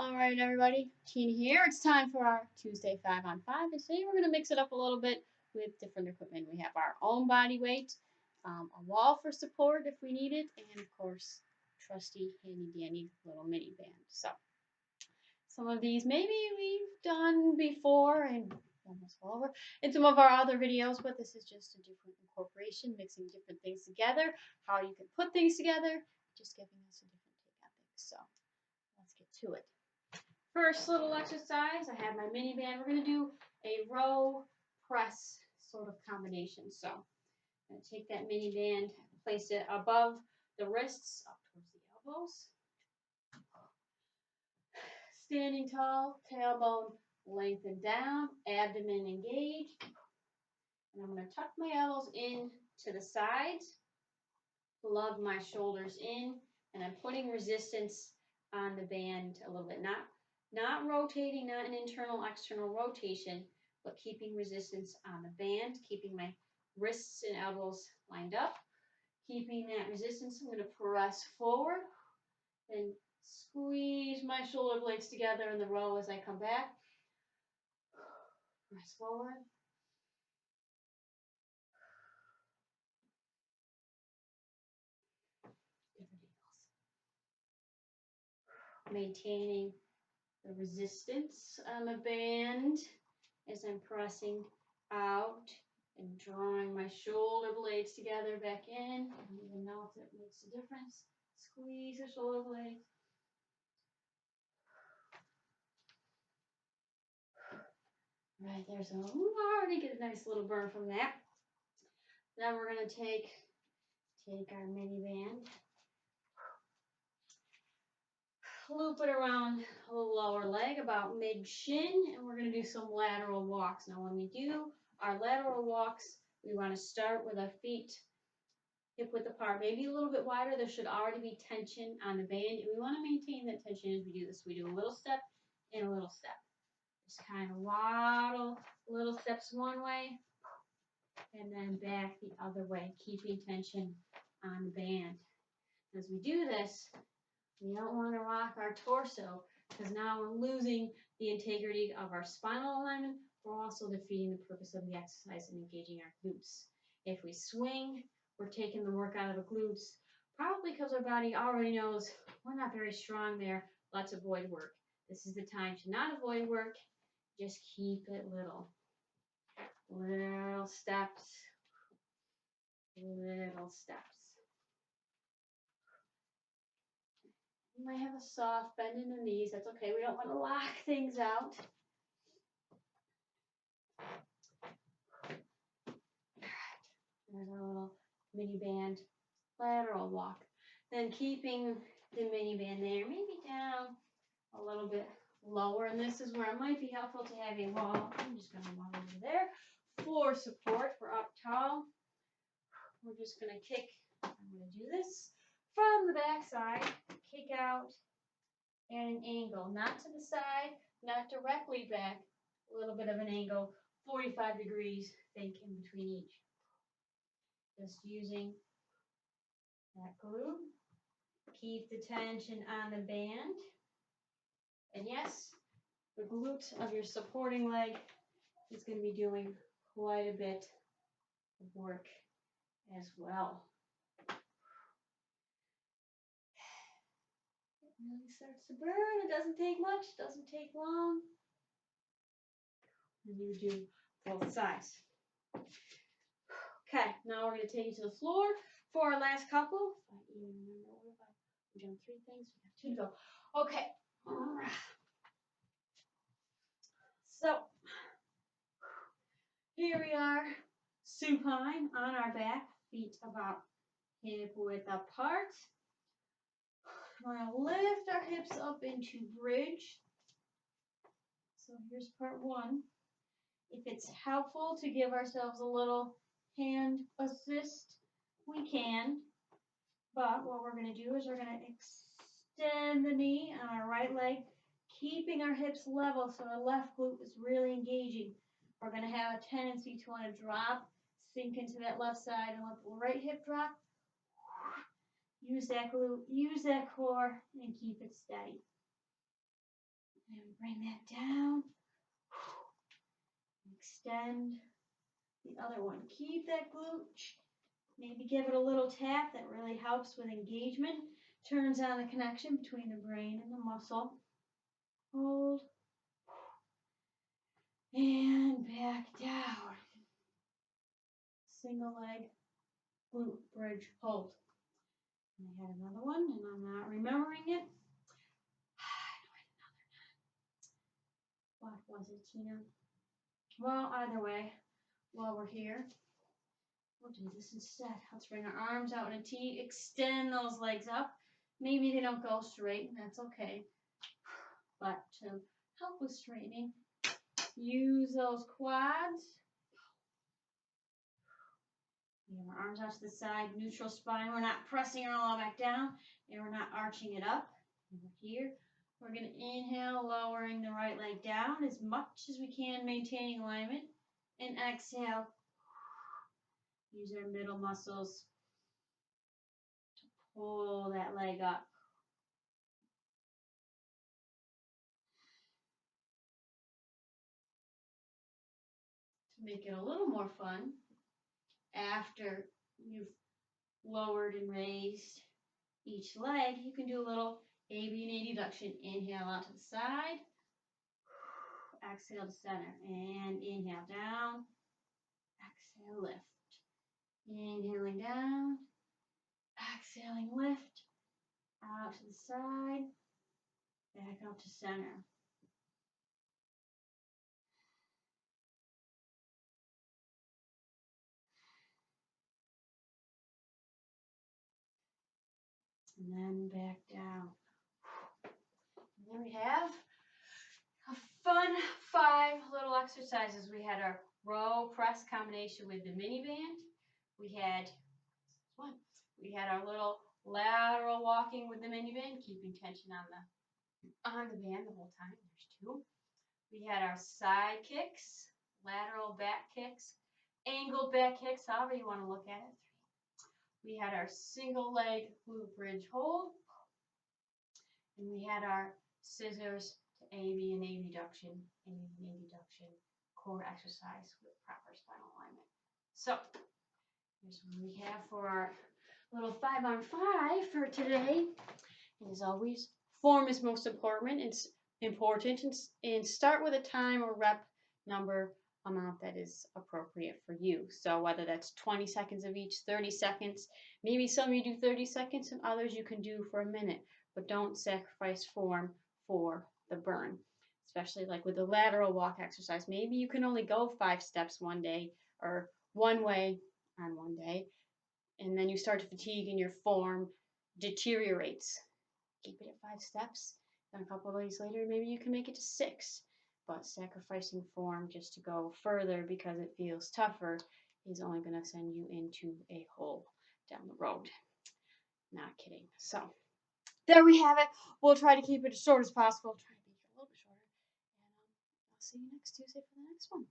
All right, everybody, Tina here. It's time for our Tuesday 5 on 5. And today we're going to mix it up a little bit with different equipment. We have our own body weight, a wall for support if we need it, and of course, trusty, handy dandy little mini band. So, some of these maybe we've done before and almost all over in some of our other videos, but this is just a different incorporation, mixing different things together, how you can put things together, just giving us a different take on things. So, let's get to it. First little exercise, I have my mini band. We're going to do a row press sort of combination. So I'm going to take that mini band, place it above the wrists, up towards the elbows. Standing tall, tailbone lengthened down, abdomen engaged. And I'm going to tuck my elbows in to the sides, plug my shoulders in, and I'm putting resistance on the band a little bit. Not rotating, not an internal, external rotation, but keeping resistance on the band, keeping my wrists and elbows lined up, keeping that resistance. I'm going to press forward and squeeze my shoulder blades together in the row as I come back. Press forward. Maintaining the resistance on the band as I'm pressing out and drawing my shoulder blades together back in. I don't even know if it makes a difference. Squeeze the shoulder blades. Right, there's already get a nice little burn from that. Then we're going to take our mini band, loop it around the lower leg about mid-shin, and we're going to do some lateral walks. Now when we do our lateral walks, we want to start with our feet hip width apart, maybe a little bit wider. There should already be tension on the band, and we want to maintain that tension as we do this. We do a little step and a little step. Just kind of waddle little steps one way and then back the other way, keeping tension on the band. As we do this, we don't want to rock our torso because now we're losing the integrity of our spinal alignment. We're also defeating the purpose of the exercise and engaging our glutes. If we swing, we're taking the work out of the glutes, probably because our body already knows we're not very strong there. Let's avoid work. This is the time to not avoid work. Just keep it little. Little steps. Little steps. You might have a soft bend in the knees. That's okay. We don't want to lock things out. There's our little mini band lateral walk. Then keeping the mini band there, maybe down a little bit lower. And this is where it might be helpful to have a wall. I'm just going to wall over there for support for up tall. We're just going to kick. I'm going to do this from the back side, kick out at an angle, not to the side, not directly back, a little bit of an angle, 45 degrees, think in between each. Just using that glute. Keep the tension on the band. And yes, the glute of your supporting leg is going to be doing quite a bit of work as well. It really starts to burn. It doesn't take much, doesn't take long. And you do both sides. Okay, now we're going to take you to the floor for our last couple. We've done 3 things. We have 2 to go. Okay. So, here we are, supine on our back, feet about hip width apart. We're going to lift our hips up into bridge. So here's part 1. If it's helpful to give ourselves a little hand assist, we can. But what we're going to do is we're going to extend the knee on our right leg, keeping our hips level so our left glute is really engaging. We're going to have a tendency to want to drop, sink into that left side, and let the right hip drop. Use that glute, use that core, and keep it steady. And we bring that down. Extend the other one. Keep that glute. Maybe give it a little tap. That really helps with engagement. Turns on the connection between the brain and the muscle. Hold. And back down. Single leg glute bridge hold. And I had another one, and I'm not remembering it. What was it, Tina? Well, either way, while we're here, we'll do this instead. Let's bring our arms out in a T. Extend those legs up. Maybe they don't go straight, and that's okay. But to help with straightening, use those quads. We have our arms out to the side, neutral spine. We're not pressing our lower back down, and we're not arching it up. And we're here. We're going to inhale, lowering the right leg down as much as we can, maintaining alignment. And exhale. Use our middle muscles to pull that leg up. To make it a little more fun, after you've lowered and raised each leg, you can do a little AB and adduction. Inhale out to the side. Exhale to center. And inhale down. Exhale, lift. Inhaling down. Exhaling, lift. Out to the side. Back up to center. And then back down. And then we have a fun 5 little exercises. We had our row press combination with the mini band. We had our little lateral walking with the mini band, keeping tension on the band the whole time. There's 2. We had our side kicks, lateral back kicks, angled back kicks, however you want to look at it. 3. We had our single leg glute bridge hold. And we had our scissors to AB and abduction, core exercise with proper spinal alignment. So here's what we have for our little 5-on-5 for today. And as always, form is most important. It's important, and start with a time or rep number amount that is appropriate for you. So whether that's 20 seconds of each, 30 seconds, maybe some you do 30 seconds and others you can do for a minute, but don't sacrifice form for the burn. Especially like with the lateral walk exercise, maybe you can only go 5 steps one day or one way on one day, and then you start to fatigue and your form deteriorates. Keep it at 5 steps. Then a couple of days later, maybe you can make it to 6. But sacrificing form just to go further because it feels tougher is only going to send you into a hole down the road. Not kidding. So there we have it. We'll try to keep it as short as possible. Try to make it a little bit shorter. And I'll see you next Tuesday for the next one.